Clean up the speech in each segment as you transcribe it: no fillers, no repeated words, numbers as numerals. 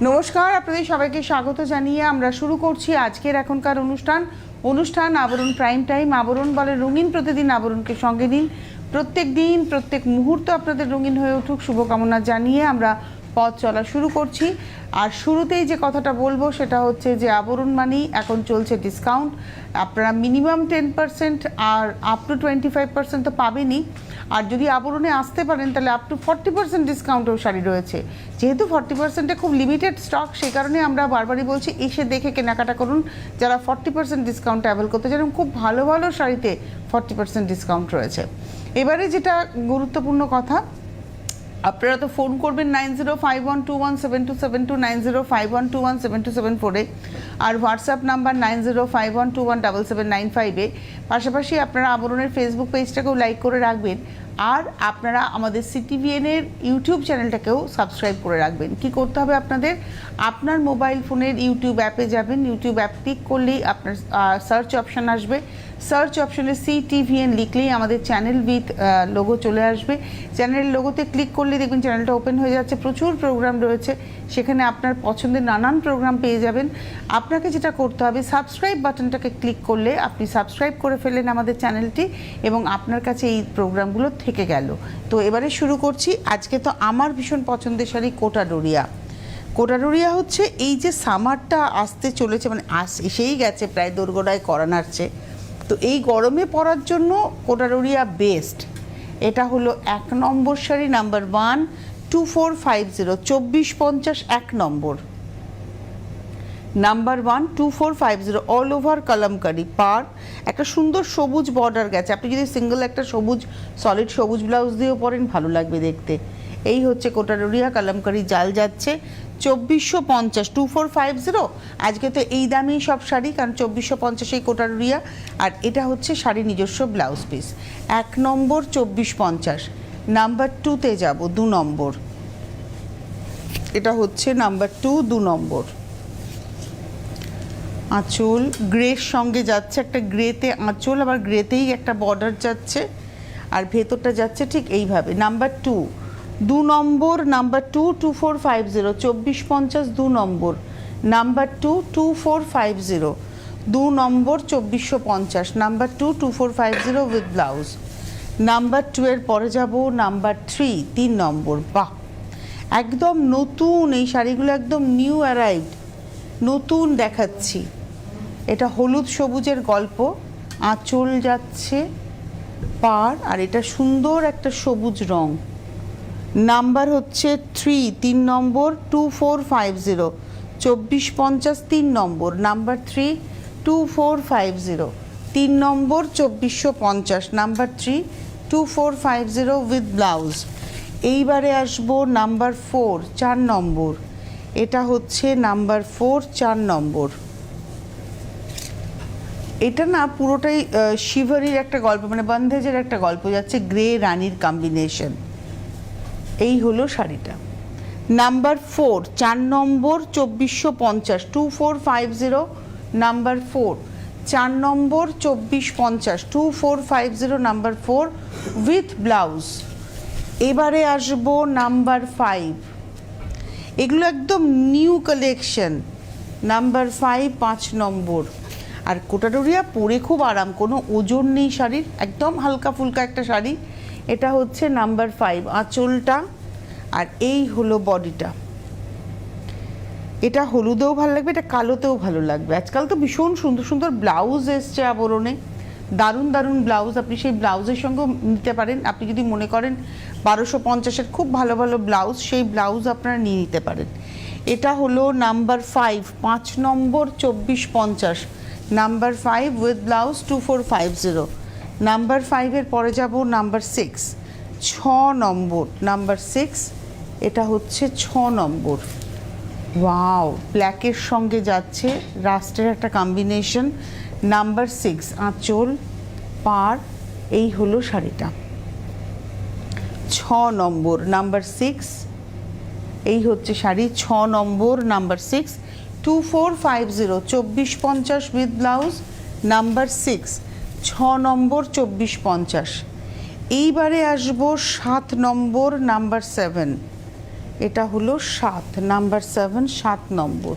নমস্কার, আপনাদের সবাইকে স্বাগত জানিয়ে আমরা শুরু করছি আজকের এখনকার অনুষ্ঠান আবরণ প্রাইম টাইম। আবরণ বলে রঙিন, প্রতিদিন আবরণকে সঙ্গে নিন। প্রত্যেক দিন প্রত্যেক মুহূর্ত আপনাদের রঙিন হয়ে উঠুক শুভকামনা জানিয়ে আমরা পথ চলা শুরু করছি। আর শুরুতেই যে কথাটা বলবো সেটা হচ্ছে যে আবরণ মানেই এখন চলছে ডিসকাউন্ট। আপনারা মিনিমাম 10% আর আপ টু 25% তো পাবেনই। আর যদি আবরণে আসতে পারেন তাহলে আপ টু 40% ডিসকাউন্টেও শাড়ি রয়েছে। যেহেতু 40%-এ খুব লিমিটেড স্টক, সেই কারণে আমরা বারবারই বলছি এসে দেখে কেনাকাটা করুন। যারা 40% ডিসকাউন্ট অ্যাভেল করতে চান, খুব ভালো ভালো শাড়িতে 40% ডিসকাউন্ট রয়েছে। এবারে যেটা গুরুত্বপূর্ণ কথা, আপনারা তো ফোন করবেন 9051217272 9051217274-এ, আর হোয়াটসঅ্যাপ নাম্বার 9051217795-এ। পাশাপাশি আপনারা আবরণের ফেসবুক পেজটাকেও লাইক করে রাখবেন, আর আপনারা আমাদের সিটিভিএনের ইউটিউব চ্যানেলটাকেও সাবস্ক্রাইব করে রাখবেন। কি করতে হবে আপনাদের? আপনার মোবাইল ফোনের ইউটিউব অ্যাপে যাবেন, ইউটিউব অ্যাপ ক্লিক করলেই আপনার সার্চ অপশান আসবে। সার্চ অপশনে সিটিভিএন লিখলেই আমাদের চ্যানেল উইথ লোগো চলে আসবে। চ্যানেলের লোগোতে ক্লিক করলে দেখবেন চ্যানেলটা ওপেন হয়ে যাচ্ছে। প্রচুর প্রোগ্রাম রয়েছে, সেখানে আপনার পছন্দের নানান প্রোগ্রাম পেয়ে যাবেন। আপনাকে যেটা করতে হবে, সাবস্ক্রাইব বাটনটাকে ক্লিক করলে আপনি সাবস্ক্রাইব করে ফেললেন আমাদের চ্যানেলটি, এবং আপনার কাছে এই প্রোগ্রামগুলো থেকে গেল। তো এবারে শুরু করছি। আজকে তো আমার ভীষণ পছন্দের শাড়ি কোটাডোরিয়া হচ্ছে এই যে সামারটা আসতে চলেছে, মানে এসেই গেছে, প্রায় দোরগোড়ায় করা নাড়ছে। তো এই গরমে পরার জন্য কোটাডোরিয়া বেস্ট। এটা হলো 1 নম্বর শাড়ি, নাম্বার 1 2450 2450 1 নম্বর, নাম্বার 1 2450 অল ওভার কালামকারি পার। একটা সুন্দর সবুজ বর্ডার গেছে। আপনি যদি সিঙ্গেল একটা সলিড সবুজ ব্লাউজ দিয়েও পরেন, ভালো লাগবে দেখতে। এই হচ্ছে কোটাডোরিয়া কালামকারি জাল যাচ্ছে 2450 2450। আজকে তো এই দামেই সব শাড়ি, কারণ 2450 কোটাডোরিয়া। আর এটা হচ্ছে শাড়ির নিজস্ব ব্লাউজ পিস। 1 নম্বর 2450। নাম্বার 2-তে যাব, 2 নম্বর। এটা হচ্ছে নাম্বার 2, 2 নম্বর। আঁচল গ্রের সঙ্গে যাচ্ছে, একটা গ্রেতে আঁচল, আবার গ্রেতেই একটা বর্ডার যাচ্ছে, আর ভেতরটা যাচ্ছে ঠিক এইভাবে। Number 2, 2 number, number 2 2450 2450 2 number, number 2 2450 2 number 2450, number 2 2450 with blouse. Number 2 এর পরে যাব নাম্বার 3, 3 নম্বর। বাহ, একদম নতুন এই শাড়িগুলো, একদম নিউ অ্যারাইভড, নতুন দেখাচ্ছি। এটা হলুদ সবুজের গল্প, আঁচল যাচ্ছে পার, আর এটা সুন্দর একটা সবুজ রং। নাম্বার হচ্ছে 3, 3 নম্বর 2450 2450 3 নম্বর, নাম্বার 3 2450 3 নম্বর 2450, নাম্বার 3 2450 উইথ ব্লাউজ। এইবারে আসবো নাম্বার 4, 4 নম্বর। এটা হচ্ছে নাম্বার 4, 4 নম্বর। এটা না পুরোটাই শিভারির একটা গল্প, মানে বন্ধেজের একটা গল্প যাচ্ছে, গ্রে রানীর কম্বিনেশন। এই হলো শাড়িটা। Number 4, 4 number 2450 2450, number 4 4 number 2450 2450, number 4 with blouse. এবারে আসবো নাম্বার 5। এগুলো একদম নিউ কালেকশন। নাম্বার 5, 5 নম্বর। আর কোটাডোরিয়া পরে খুব আরাম, কোনো ওজন নেই শাড়ির, একদম হালকা ফুলকা একটা শাড়ি। এটা হচ্ছে নাম্বার 5, আঁচলটা, আর এই হলো বডিটা। এটা হলুদেও ভালো লাগবে, এটা কালোতেও ভালো লাগবে। আজকাল তো ভীষণ সুন্দর সুন্দর ব্লাউজ এসছে আবরণে, দারুণ দারুণ ব্লাউজ। আপনি সেই ব্লাউজের সঙ্গেও নিতে পারেন। আপনি যদি মনে করেন 1250-এর খুব ভালো ভালো ব্লাউজ, সেই ব্লাউজ আপনারা নিয়ে নিতে পারেন। এটা হলো নাম্বার 5, 5 নম্বর 2450, নাম্বার 5 উইথ ব্লাউজ 2450। নাম্বার 5-এর পরে যাব নাম্বার 6, 6 নম্বর, নাম্বার 6। এটা হচ্ছে 6 নম্বর। ওয়াও, ব্ল্যাকের সঙ্গে যাচ্ছে রাস্টের একটা কম্বিনেশন। নাম্বার 6, আঁচল পার। এই হলো শাড়িটা 6 নম্বর, নাম্বার 6। এই হচ্ছে শাড়ি 6 নম্বর, নাম্বার 6 2450 2450 উইথ ব্লাউজ, নাম্বার 6 6 নম্বর 2450। এইবারে আসবো 7 নম্বর, নাম্বার 7। এটা হলো 7 নাম্বার 7 7 নম্বর।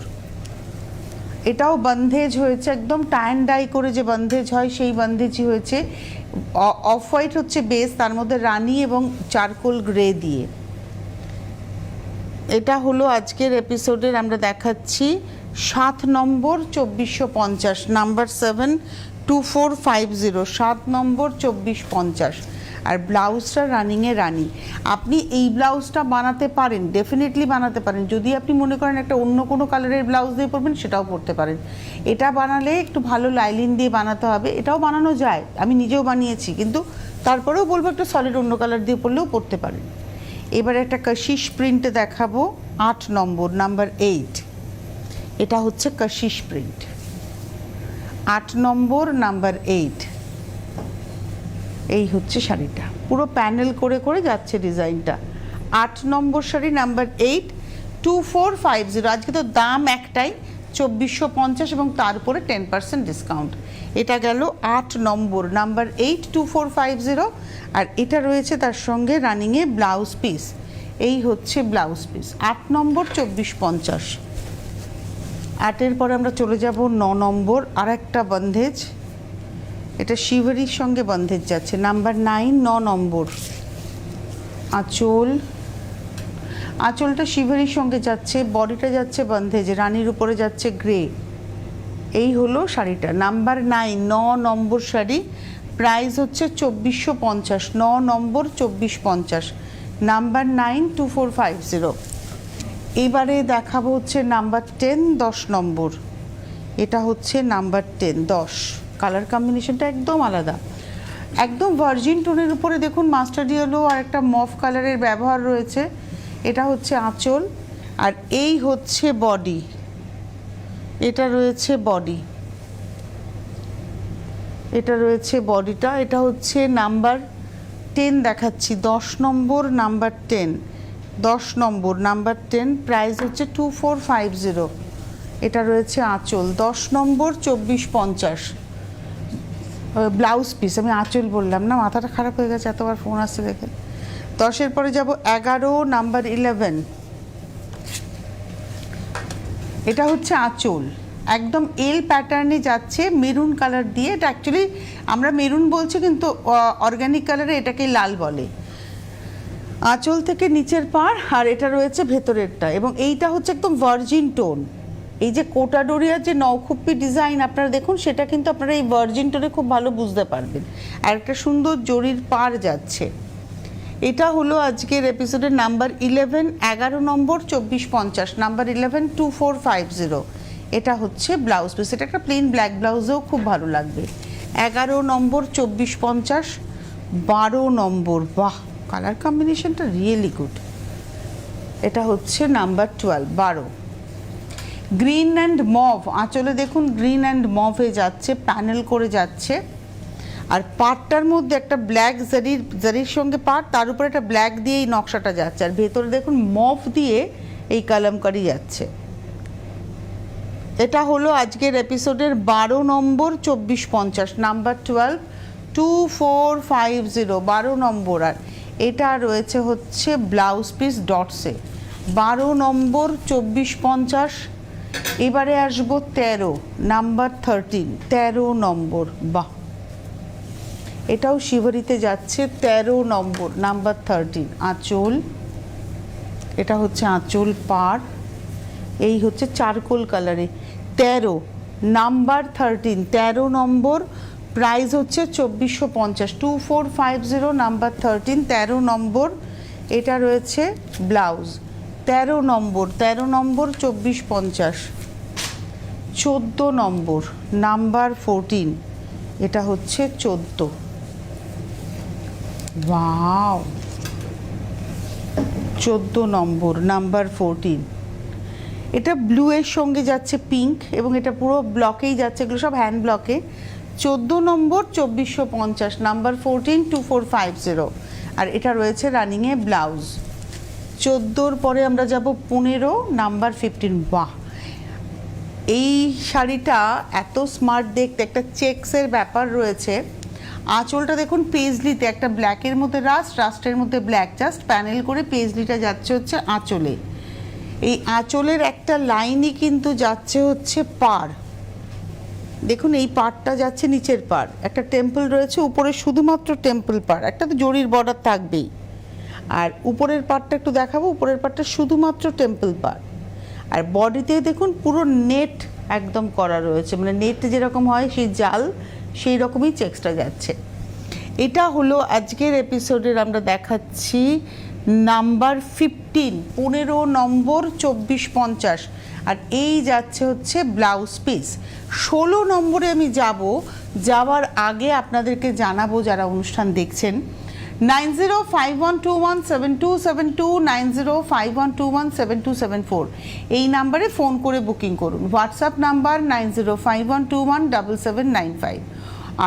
এটাও বন্ধেজ হয়েছে, একদম টাইন ডাই করে যে বন্ধেজ হয় সেই বন্ধেজই হয়েছে। অফ হোয়াইট হচ্ছে বেস, তার মধ্যে রানী এবং চারকোল গ্রে দিয়ে। এটা হলো আজকের এপিসোডের আমরা দেখাচ্ছি 7 নম্বর 2450 নাম্বার 7 2450 7 নম্বর 2450। আর ব্লাউজটা রানিংয়ে রানি। আপনি এই ব্লাউজটা বানাতে পারেন, ডেফিনেটলি বানাতে পারেন। যদি আপনি মনে করেন একটা অন্য কোনো কালারের ব্লাউজ দিয়ে পরবেন সেটাও পরতে পারেন। এটা বানালে একটু ভালো লাইলিন দিয়ে বানাতে হবে, এটাও বানানো যায়, আমি নিজেও বানিয়েছি, কিন্তু তারপরেও বলবো একটা সলিড অন্য কালার দিয়ে পরলেও পরতে পারেন। এবারে একটা কাশিশ প্রিন্ট দেখাবো 8 নম্বর নাম্বার 8। এটা হচ্ছে কাশিশ প্রিন্ট 8 নম্বর নাম্বার 8। এই হচ্ছে শাড়িটা, পুরো প্যানেল করে করে যাচ্ছে ডিজাইনটা। 8 নম্বর শাড়ি নাম্বার 8 2450। আজকে তো দাম একটাই 2450 এবং তার উপরে 10% ডিসকাউন্ট। এটা গেল 8 নম্বর নাম্বার 8 2450। আর এটা রয়েছে তার সঙ্গে রানিংয়ে ব্লাউজ পিস। এই হচ্ছে ব্লাউজ পিস 8 নম্বর 2450। 8-এর পরে আমরা চলে যাব 9 নম্বর, আর একটা বন্ধেজ। এটা শিভারির সঙ্গে বন্ধেজ যাচ্ছে নাম্বার 9 9 নম্বর। আঁচলটা শিভারির সঙ্গে যাচ্ছে, বডিটা যাচ্ছে বন্ধেজ, রানীর উপরে যাচ্ছে গ্রে। এই হলো শাড়িটা নাম্বার 9 9 নম্বর শাড়ি। প্রাইস হচ্ছে 2450 9 নম্বর 2450 নাম্বার 9 2450। এবারে দেখাবো হচ্ছে নাম্বার 10 10 নম্বর। এটা হচ্ছে নাম্বার 10 10। কালার কম্বিনেশনটা একদম আলাদা, একদম ভার্জিন টোনের উপরে দেখুন মাস্টার্ড ইয়েলো আর একটা মফ কালারের ব্যবহার রয়েছে। এটা হচ্ছে আঁচল আর এই হচ্ছে বডি। এটা রয়েছে বডি, এটা রয়েছে বডিটা। এটা হচ্ছে নাম্বার 10 দেখাচ্ছি 10 নম্বর নাম্বার 10 10 নম্বর নাম্বার 10। প্রাইস হচ্ছে 2450। এটা রয়েছে আঁচল 10 নম্বর 2450। ব্লাউজ পিস, আমি আঁচল বললাম না, মাথাটা খারাপ হয়ে গেছে এতবার ফোন আসছে দেখে। 10-এর পরে যাব 11 নাম্বার 11। এটা হচ্ছে আঁচল, একদম এল প্যাটার্নে যাচ্ছে মেরুন কালার দিয়ে। এটা অ্যাকচুয়ালি আমরা মেরুন বলছি কিন্তু অর্গানিক কালারে এটাকে লাল বলে। আঁচল থেকে নিচের পাড় আর এটা রয়েছে ভেতরেরটা, এবং এইটা হচ্ছে একদম ভার্জিন টোন। এই যে কোটাডোরিয়ার যে নৌখুপ্পি ডিজাইন আপনারা দেখুন, সেটা কিন্তু আপনারা এই ভার্জিন টোনে খুব ভালো বুঝতে পারবেন। আর একটা সুন্দর জরির পাড় যাচ্ছে। এটা হলো আজকের এপিসোডের নাম্বার 11 11 নম্বর 2450 নাম্বার 11 2450। এটা হচ্ছে ব্লাউজ পিস, এটা একটা প্লেন ব্ল্যাক ব্লাউজেও খুব ভালো লাগবে। 11 নম্বর 2450 12 নম্বর। বাহ, কালার কম্বিনেশনটা রিয়েলি গুড। এটা হচ্ছে নাম্বার 12 12। গ্রিন অ্যান্ড মভ, আঁচলে দেখুন গ্রিন অ্যান্ড মভে যাচ্ছে, প্যানেল করে যাচ্ছে। আর পাটটার মধ্যে একটা ব্ল্যাক জারির সঙ্গে পাট, তার উপরে একটা ব্ল্যাক দিয়ে এই নকশাটা যাচ্ছে। আর ভেতরে দেখুন মভ দিয়ে এই কালামকারি যাচ্ছে। এটা হলো আজকের এপিসোডের 12 নম্বর 2450 নাম্বার 12 2450 12 নম্বর। আর এটা রয়েছে হচ্ছে ব্লাউজ পিস ডটসে 12 নম্বর 2450। এবারে আসবো 13 নাম্বার 13 13 নম্বর। বাহ, এটাও শিভারিতে যাচ্ছে 13 নম্বর নাম্বার 13। আঁচল, এটা হচ্ছে আঁচল পাড়, এই হচ্ছে চারকোল কালারে 13 নাম্বার 13 13 নম্বর। প্রাইস হচ্ছে 2450 2450 নাম্বার 13 13 নম্বর। এটা রয়েছে ব্লাউজ 13 নম্বর 13 নম্বর 2450। 14 নম্বর নাম্বার 14। এটা হচ্ছে 14। ওয়াও, 14 নম্বর নাম্বার 14। এটা ব্লু এর সঙ্গে যাচ্ছে পিঙ্ক, এবং এটা পুরো ব্লকেই যাচ্ছে, এগুলো সব হ্যান্ড ব্লকে। 14 নম্বর 2450 নাম্বার 14 2450। আর এটা রয়েছে রানিংয়ে ব্লাউজ। 14-র পরে আমরা যাব 15 নাম্বার 15। বাহ, এই শাড়িটা এত স্মার্ট দেখতে, একটা চেক্সের ব্যাপার রয়েছে। আঁচলটা দেখুন পেজলিতে একটা ব্ল্যাকের মধ্যে রাস্টের মধ্যে ব্ল্যাক, জাস্ট প্যানেল করে পেজলিটা যাচ্ছে হচ্ছে আঁচলে। এই আঁচলের একটা লাইনই কিন্তু যাচ্ছে হচ্ছে পাড়, দেখুন এই পাড়টা যাচ্ছে নিচের পাড়, একটা টেম্পল রয়েছে উপরে, শুধুমাত্র টেম্পল পাড়, একটা তো জরির বর্ডার থাকবেই। আর উপরের পাড়টা একটু দেখাবো, উপরের পাড়টা শুধুমাত্র টেম্পল পাড়। আর বডিতে দেখুন পুরো নেট একদম করা রয়েছে, মানে নেট যেরকম হয় সেই জাল, সেই রকমই চেক্সটা যাচ্ছে। এটা হলো আজকের এপিসোডের আমরা দেখাচ্ছি নাম্বার 15, 15 নম্বর 2450। আর এই যাচ্ছে হচ্ছে ব্লাউজ পিস। 16 নম্বরে আমি যাওয়ার আগে আপনাদেরকে জানাবো, যারা অনুষ্ঠান দেখছেন, 9051217272, 9051217274 এই নাম্বারে ফোন করে বুকিং করুন। WhatsApp number 9051217795।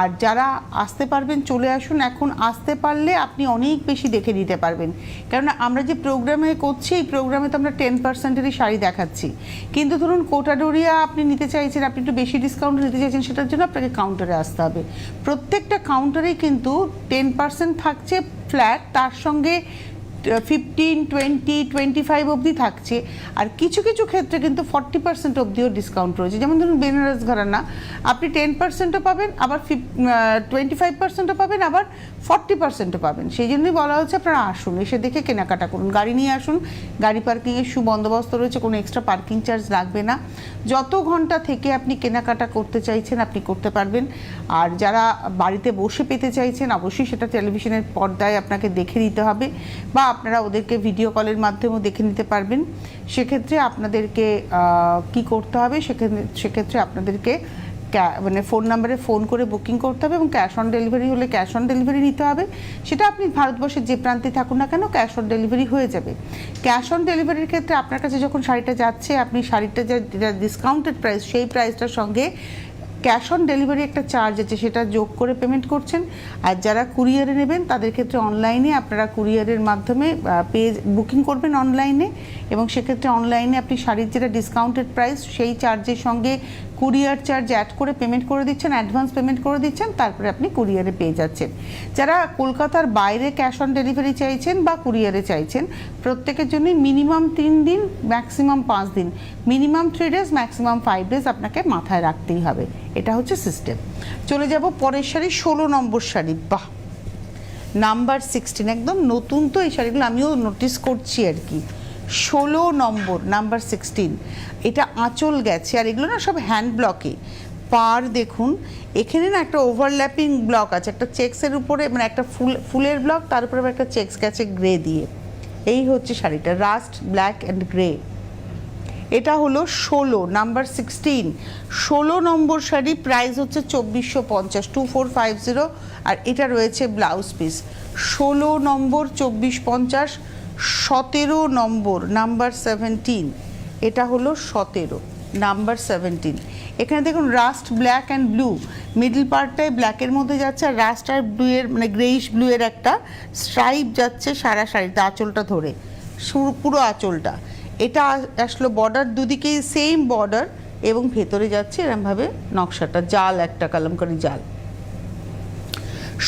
আর যারা আসতে পারবেন চলে আসুন, এখন আসতে পারলে আপনি অনেক বেশি দেখে নিতে পারবেন। কেননা আমরা যে প্রোগ্রামে করছি, এই প্রোগ্রামে তো আমরা 10%-এরই শাড়ি দেখাচ্ছি, কিন্তু ধরুন কোটাডোরিয়া আপনি নিতে চাইছেন, আপনি একটু বেশি ডিসকাউন্ট নিতে চাইছেন, সেটার জন্য আপনাকে কাউন্টারে আসতে হবে। প্রত্যেকটা কাউন্টারেই কিন্তু 10% থাকছে ফ্ল্যাট, তার সঙ্গে 15, 20, 25 অবধি থাকছে। আর কিছু কিছু ক্ষেত্রে কিন্তু 40% অবধিও ডিসকাউন্ট রয়েছে। যেমন ধরুন বেনারস ঘরানা আপনি 10%ও পাবেন, আবার 25%ও পাবেন, আবার 40%ও পাবেন। সেই জন্যই বলা হচ্ছে আপনারা আসুন, এসে দেখে কেনাকাটা করুন। গাড়ি নিয়ে আসুন, গাড়ি পার্কিংয়ের সুবন্দোবস্ত রয়েছে, কোনো এক্সট্রা পার্কিং চার্জ লাগবে না। যত ঘন্টা থেকে আপনি কেনাকাটা করতে চাইছেন আপনি করতে পারবেন। আর যারা বাড়িতে বসে পেতে চাইছেন, অবশ্যই সেটা টেলিভিশনের পর্দায় আপনাকে দেখে নিতে হবে, বা আপনারা ওদেরকে ভিডিও কলের মাধ্যমেও দেখে নিতে পারবেন। সেক্ষেত্রে আপনাদেরকে কি করতে হবে, সেক্ষেত্রে আপনাদেরকে মানে ফোন নাম্বারে ফোন করে বুকিং করতে হবে, এবং ক্যাশ অন ডেলিভারি হলে ক্যাশ অন ডেলিভারি নিতে হবে। সেটা আপনি ভারতবর্ষের যে প্রান্তে থাকুন না কেন, ক্যাশ অন ডেলিভারি হয়ে যাবে। ক্যাশ অন ডেলিভারির ক্ষেত্রে আপনার কাছে যখন শাড়িটা যাচ্ছে, আপনি শাড়িটা যেটা ডিসকাউন্টেড প্রাইস, সেই প্রাইসটার সঙ্গে ক্যাশ অন ডেলিভারি একটা চার্জ আছে, সেটা যোগ করে পেমেন্ট করছেন। আর যারা কুরিয়ারে নেবেন তাদের ক্ষেত্রে অনলাইনে আপনারা কুরিয়ারের মাধ্যমে পেজ বুকিং করবেন অনলাইনে, এবং সেক্ষেত্রে অনলাইনে আপনি শাড়ির যেটা ডিসকাউন্টেড প্রাইস সেই চার্জের সঙ্গে কুরিয়ার চার্জ অ্যাড করে পেমেন্ট করে দিচ্ছেন, অ্যাডভান্স পেমেন্ট করে দিচ্ছেন, তারপরে আপনি কুরিয়ারে পেয়ে যাচ্ছেন। যারা কলকাতার বাইরে ক্যাশ অন ডেলিভারি চাইছেন বা কুরিয়ারে চাইছেন, প্রত্যেকের জন্যই মিনিমাম 3 দিন, ম্যাক্সিমাম 5 দিন, মিনিমাম 3 ডেজ, ম্যাক্সিমাম 5 ডেজ আপনাকে মাথায় রাখতেই হবে। এটা হচ্ছে সিস্টেম। চলে যাব পরের শাড়ি, 16 নম্বর শাড়ি। বাহ, নাম্বার 16, একদম নতুন তো এই শাড়িগুলো, আমিও নোটিস করছি আর কি। 16 নম্বর, নাম্বার 16। এটা আঁচল গেছে, আর এগুলো না সব হ্যান্ড ব্লকে। পার দেখুন, এখানে না একটা ওভারল্যাপিং ব্লক আছে, একটা চেক্সের উপরে, মানে একটা ফুলের ব্লক, তার উপরে একটা চেক্স গেছে গ্রে দিয়ে। এই হচ্ছে শাড়িটা, রাস্ট ব্ল্যাক অ্যান্ড গ্রে। এটা হলো 16, নাম্বার 16, 16 নম্বর শাড়ি। প্রাইস হচ্ছে 2450, 2450। আর এটা রয়েছে ব্লাউজ পিস। 16 নম্বর 2450। 17 নম্বর, নাম্বার 17। এটা হলো 17, নাম্বার 17। এখানে দেখুন rust black and blue, middle পার্টটায় ব্ল্যাকের মধ্যে যাচ্ছে, আর রাস্ট আর ব্লুয়ের মানে গ্রেইশ ব্লুয়ের একটা স্ট্রাইপ যাচ্ছে সারা শাড়িতে আঁচলটা ধরে, পুরো আঁচলটা। এটা আসলো বর্ডার, দুদিকেই সেম বর্ডার, এবং ভেতরে যাচ্ছে এরমভাবে নকশাটা, জাল, একটা কালামকারি জাল।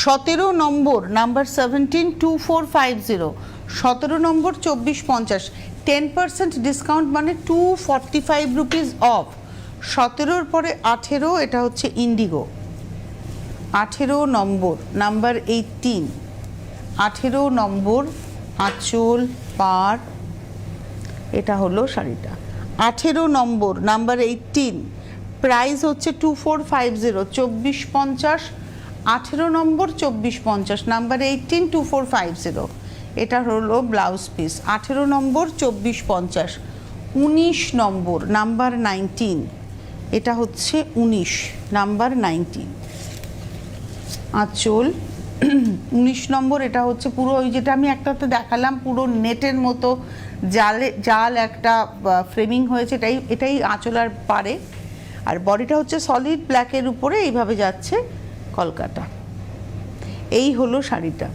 17 নম্বর, নাম্বার 17, 2450। 17 নম্বর 2450, 10% ডিসকাউন্ট, মানে 245 রুপিস অফ। 17-র পরে 18, এটা হচ্ছে ইন্ডিগো। 18 নম্বর, নাম্বার 18। 18 নম্বর, আঁচল পাড়, এটা হলো শাড়িটা। 18 নম্বর, নাম্বার 18। প্রাইস হচ্ছে 2450, 2450। 18 নম্বর 2450, নাম্বার 18, 2450। এটা হলো ব্লাউজ পিস। 18 নম্বর 2450। 19 নম্বর, নাম্বার 19। এটা হচ্ছে 19, নাম্বার 19। আঁচল 19 নম্বর, এটা হচ্ছে পুরো ওই যেটা আমি একটাতে দেখালাম, পুরো নেটের মতো জাল একটা ফ্রেমিং হয়েছে, এটাই আঁচল আর পারে। আর বডিটা হচ্ছে সলিড ব্ল্যাকের উপরে এইভাবে যাচ্ছে কলকাতা। এই হলো শাড়িটা।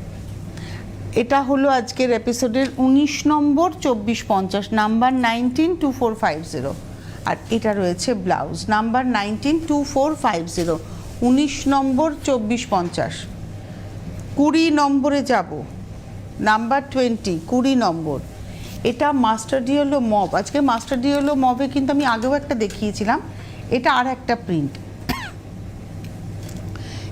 এটা হলো আজকের এপিসোডের 19 নম্বর 2450, নাম্বার 19, 2450। আর এটা রয়েছে ব্লাউজ, নাম্বার 19, 2450। 19 নম্বর 2450। 20 নম্বরে যাব, নাম্বার 20, 20 নম্বর। এটা মাস্টার্ড ইয়েলো মব। আজকে মাস্টার্ড ইয়েলো মবে কিন্তু আমি আগেও একটা দেখিয়েছিলাম, এটা আর একটা প্রিন্ট।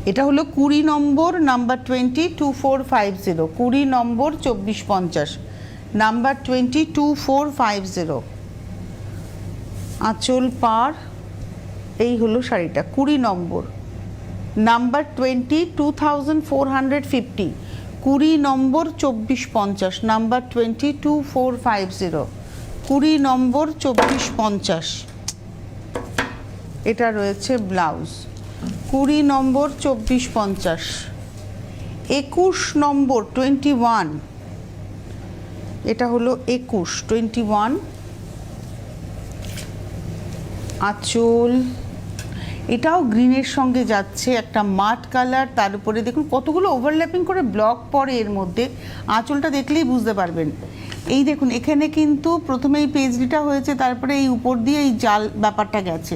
এটা হলো 20 নম্বর, নাম্বার 20, 2450, 20 নম্বর 2450, নাম্বার 20, 2450। আঁচল পার, এই হলো শাড়িটা 20 নম্বর, নাম্বার 20, 2450, 20 নম্বর 2450, নাম্বার 20, 2450, 20 নম্বর 2450। এটা রয়েছে ব্লাউজ, 20 নম্বর 2450, 21 নম্বর 21, এটা হলো 21, 21। আঁচল, এটাও গ্রিনের সঙ্গে যাচ্ছে, একটা মাট কালার, তার উপরে দেখুন কতগুলো ওভারল্যাপিং করে ব্লক পরে এর মধ্যে। আঁচলটা দেখলেই বুঝতে পারবেন। এই দেখুন এখানে কিন্তু প্রথমে এই পেজলিটা হয়েছে, তারপরে এই উপর দিয়ে এই জাল ব্যাপারটা গেছে,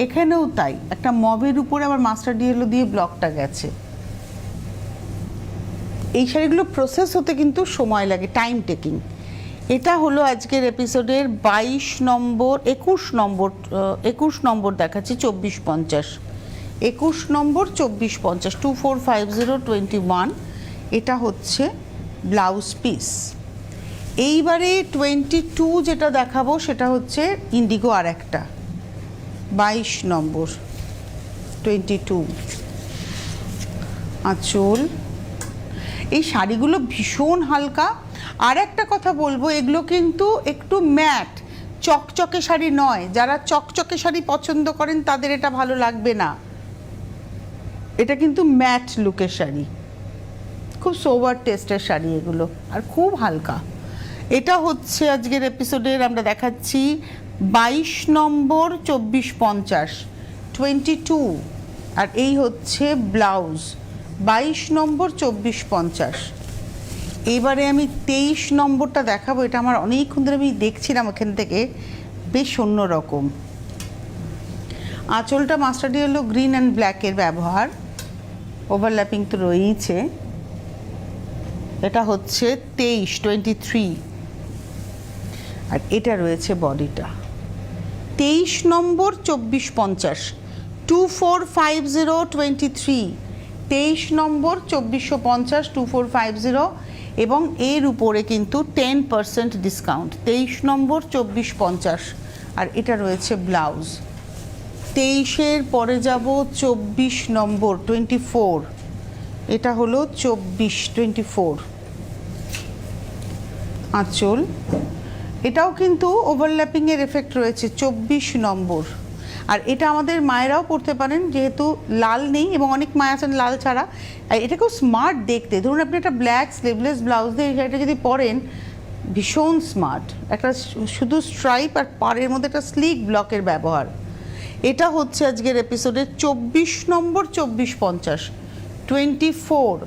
এখানেও তাই একটা মবের উপরে আবার মাস্টার্ড ইয়েলো দিয়ে ব্লকটা গেছে। এই শাড়িগুলো প্রসেস হতে কিন্তু সময় লাগে, টাইম টেকিং। এটা হলো আজকের এপিসোডের 22 নম্বর, 21 নম্বর দেখাচ্ছি 2450, 21 নম্বর 2450, 2450, 21। এটা হচ্ছে ব্লাউজ পিস। এইবারে 22 যেটা দেখাবো সেটা হচ্ছে ইন্ডিগো আর একটা, 22 নম্বর 22। আঁচল, এই শাড়িগুলো ভীষণ হালকা। আর একটা কথা বলবো, এগুলো কিন্তু একটু ম্যাট, চকচকে শাড়ি নয়। যারা চকচকে শাড়ি পছন্দ করেন তাদের এটা ভালো লাগবে না। এটা কিন্তু ম্যাট লুকের শাড়ি, খুব সোবার টেস্টের শাড়ি এগুলো, আর খুব হালকা। এটা হচ্ছে আজকের এপিসোডের আমরা দেখাচ্ছি 22 নম্বর 2450, 22। আর এই হচ্ছে ব্লাউজ, 22 নম্বর 2450। এবারে আমি 23 নম্বরটা দেখাবো। এটা আমার অনেকক্ষণ ধরে আমি দেখছিলাম ওখান থেকে, বেশ অন্যরকম। আঁচলটা মাস্টার্ড ইয়েলো গ্রিন অ্যান্ড ব্ল্যাকের ব্যবহার, ওভারল্যাপিং তো রয়েইছে। এটা হচ্ছে 23, 23। আর এটা রয়েছে বডিটা, 23 নম্বর 2450, 2450, 23, 23 নম্বর 2450, 2450। এবং এর উপরে কিন্তু 10% ডিসকাউন্ট, 23 নম্বর 2450। আর এটা রয়েছে ব্লাউজ। 23-এর পরে যাব 24 নম্বর 24, এটা হলো 24, 24। আঁচল, এটাও কিন্তু ওভারল্যাপিংয়ের এফেক্ট রয়েছে, 24 নম্বর। আর এটা আমাদের মায়েরাও পরতে পারেন, যেহেতু লাল নেই এবং অনেক মায়ে আছেন লাল ছাড়া। আর এটা খুব স্মার্ট দেখতে। ধরুন আপনি একটা ব্ল্যাক স্লিভলেস ব্লাউজ দিয়ে এটা যদি পরেন, ভীষণ স্মার্ট। একটা শুধু স্ট্রাইপ আর পাড়ের মধ্যে একটা স্লিক ব্লকের ব্যবহার। এটা হচ্ছে আজকের এপিসোডের 24 নম্বর 2450, 24,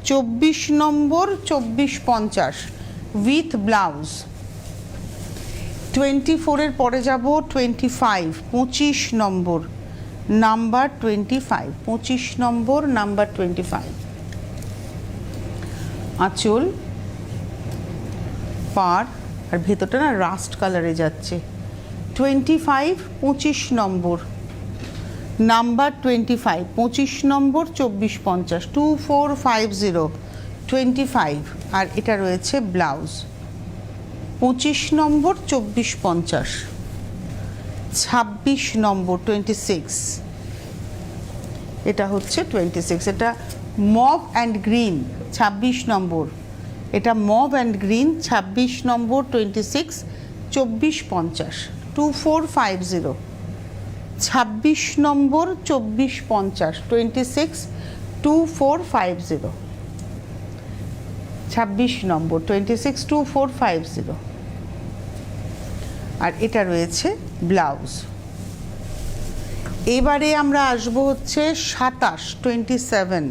24 নম্বর 2450 উইথ ব্লাউজ। 24-এর পরে যাব 25, 25 নম্বর, নাম্বার 25, 25 নম্বর, নাম্বার 25। আঁচল, পাড়, আর ভেতরটা না রাস্ট কালারে যাচ্ছে। 25, 25 নম্বর, নাম্বার 25, 25 নম্বর 2450, 2450, 25। আর এটা রয়েছে ব্লাউজ, 25 নম্বর 2450, 26 নম্বর 26। এটা হচ্ছে 26। এটা মভ অ্যান্ড গ্রিন, 26 নম্বর। এটা মভ অ্যান্ড গ্রিন, 26 নম্বর 26, 2450, 2450, 26 নম্বর 2450, 26, 2450, 26 নম্বর 26, 2450। আর এটা রয়েছে ব্লাউজ। এবারে আমরা আসবো হচ্ছে 27, 27।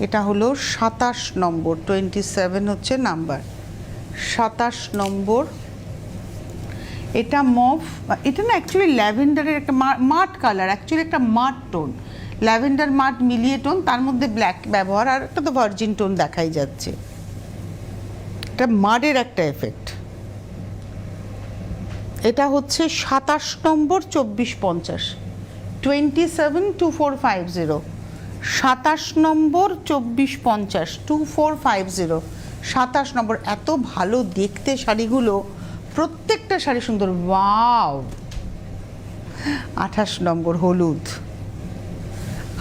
এটা হলো 27 নম্বর, 27 হচ্ছে নাম্বার, 27 নম্বর। এটা মভ, এটা না অ্যাকচুয়ালি ল্যাভেন্ডারের একটা মাট কালার, অ্যাকচুয়ালি একটা মাট টোন। ল্যাভেন্ডার মাড মিলিয়ে টোন, তার মধ্যে ব্ল্যাক ব্যবহার, আর একটা তো ভার্জিন টোন দেখাই যাচ্ছে। এটা মাডের একটা এফেক্ট। এটা হচ্ছে 27 নম্বর 2450, 272450, 27 নম্বর 2450, 2450, 27 নম্বর। এত ভালো দেখতে শাড়িগুলো, প্রত্যেকটা শাড়ি সুন্দর। ওয়াও! 28 নম্বর হলুদ,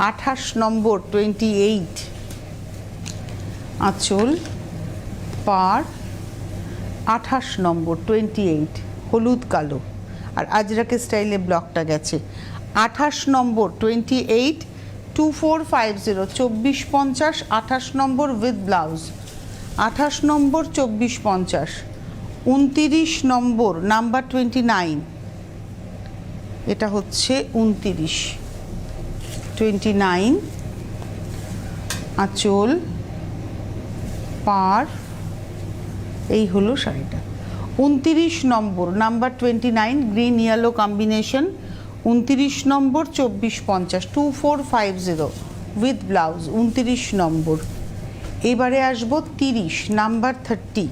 28 নম্বর 28, আঁচল পাড়, 28 নম্বর 28 হলুদ কালো, আর আজরাকে স্টাইলে ব্লকটা গেছে। 28 নম্বর 28, 2450, 2450, 28 নম্বর উইথ ব্লাউজ, 28 নম্বর 2450, 29 নম্বর নাম্বার 29, এটা হচ্ছে 29, 29, আঁচল পাড়, এই হলো শাড়িটা। 29 নম্বর নাম্বার 29, গ্রিন ইয়েলো কম্বিনেশন, 29 নম্বর 2450, 2450 উইথ ব্লাউজ, 29 নম্বর। এবারে আসবো 30 নাম্বার 30,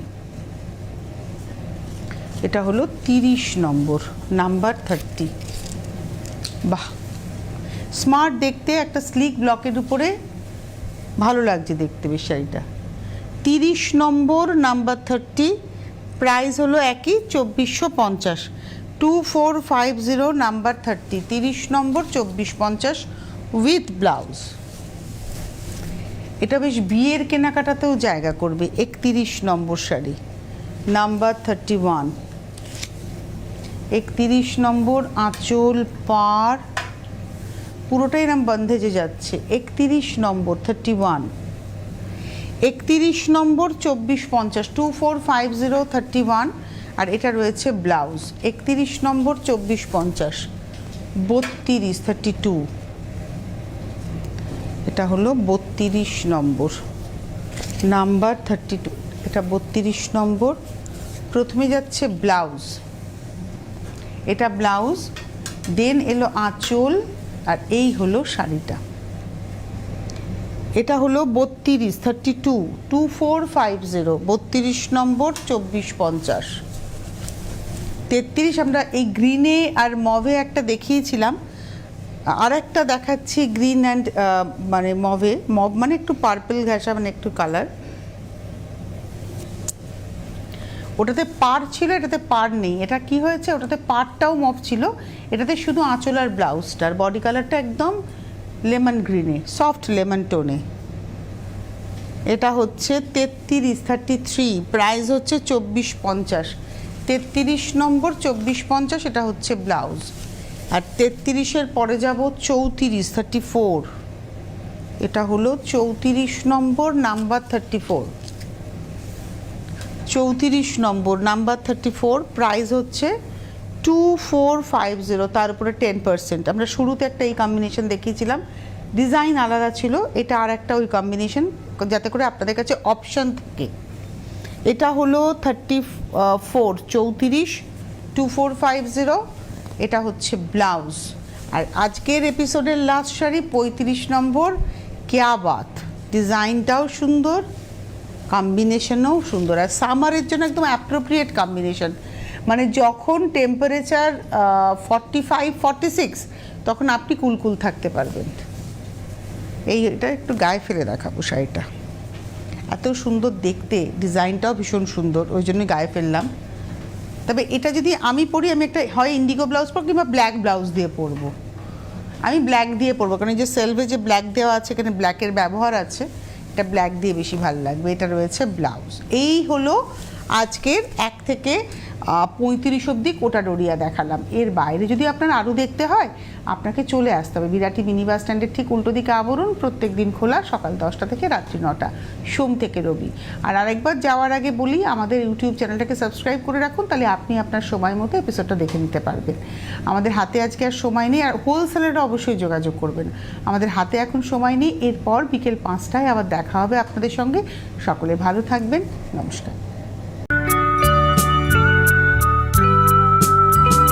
এটা হলো 30 নম্বর নাম্বার 30। বাহ, স্মার্ট দেখতে, একটা স্লিক ব্লকের উপরে ভালো লাগছে দেখতে বেশ শাড়িটা। 30 নম্বর নাম্বার 30, প্রাইস হলো একই 2450, 2450 নাম্বার 30, 30 নম্বর 2450 উইথ ব্লাউজ। এটা বেশ বিয়ের কেনাকাটাতেও জায়গা করবে। 31 নম্বর শাড়ি নাম্বার 31, 31 নম্বর, আঁচল পাড় পুরোটাই এরম বন্ধেজে যাচ্ছে। 31 নম্বর 31, 31 নম্বর 2450, 2450, 31, আর এটা রয়েছে ব্লাউজ। 31 নম্বর 2450, 32, 32, এটা হলো 32 নম্বর নাম্বার 32, এটা 32 নম্বর। প্রথমে যাচ্ছে ব্লাউজ, এটা ব্লাউজ, দেন এলো আঁচল, আর এই হলো শাড়িটা। এটা হলো 32, 32, 2450, 32 নম্বর 2450, 33। আমরা এই গ্রিনে আর মভে একটা দেখিয়েছিলাম, আর একটা দেখাচ্ছি গ্রিন অ্যান্ড মানে মভে, মভ মানে একটু পার্পল ঘাসা, মানে একটু কালার। ওটাতে পাড় ছিল, এটাতে পাড় নেই। এটা কি হয়েছে, ওটাতে পাড়টাও মভ ছিল, এটাতে শুধু আঁচল আর ব্লাউজটা, আর বডি কালারটা একদম লেমন গ্রিনে, সফট লেমন টোনে। এটা হচ্ছে 33, 33, প্রাইস হচ্ছে 2450, 33 নম্বর 2450, এটা হচ্ছে ব্লাউজ। আর 33-এর পরে যাব 34, 34, এটা হলো 34 নম্বর নাম্বার 34, 34 নম্বর নাম্বার 34, প্রাইস হচ্ছে 2450, তার উপরে 10%। আমরা শুরুতে একটা এই কম্বিনেশন দেখিয়েছিলাম, ডিজাইন আলাদা ছিল, এটা আর একটা ওই কম্বিনেশন, যাতে করে আপনাদের কাছে অপশান থাকে। এটা হলো 34, 34, 2450, এটা হচ্ছে ব্লাউজ। আর আজকের এপিসোডের লাস্ট শাড়ি 35 নম্বর, ক্যা বাত, ডিজাইনটাও সুন্দর, কম্বিনেশনও সুন্দর, আর সামারের জন্য একদম অ্যাপ্রোপ্রিয়েট কম্বিনেশন। মানে যখন টেম্পারেচার 45, 46, তখন আপনি কুলকুল থাকতে পারবেন। এটা একটু গায়ে ফেলে দেখাবো শাড়িটা, এত সুন্দর দেখতে, ডিজাইনটাও ভীষণ সুন্দর, ওই জন্য গায়ে ফেললাম। তবে এটা যদি আমি পরি, আমি একটা হয় ইন্ডিগো ব্লাউজ পরবো কিংবা ব্ল্যাক ব্লাউজ দিয়ে পরবো। আমি ব্ল্যাক দিয়ে পরবো, কারণ যে সেলভে যে ব্ল্যাক দেওয়া আছে, এখানে ব্ল্যাকের ব্যবহার আছে, এটা ব্ল্যাক দিয়ে বেশি ভালো লাগবে। এটা রয়েছে ব্লাউজ। এই হলো আজকের 1 থেকে 35 অবধি কোটা ডোরিয়া দেখালাম। এর বাইরে যদি আপনার আরও দেখতে হয়, আপনাকে চলে আসতে হবে বিরাটি মিনি বাস স্ট্যান্ডের ঠিক উল্টো দিকে আবরণ, প্রত্যেক দিন খোলা সকাল 10টা থেকে রাত্রি 9টা, সোম থেকে রবি। আর আরেকবার যাওয়ার আগে বলি, আমাদের ইউটিউব চ্যানেলটাকে সাবস্ক্রাইব করে রাখুন, তাহলে আপনি আপনার সময় মতো এপিসোডটা দেখে নিতে পারবেন। আমাদের হাতে আজকে আর সময় নেই, আর হোলসেলাররা অবশ্যই যোগাযোগ করবেন। আমাদের হাতে এখন সময় নেই, এরপর বিকেল 5টায় আবার দেখা হবে আপনাদের সঙ্গে। সকলে ভালো থাকবেন, নমস্কার।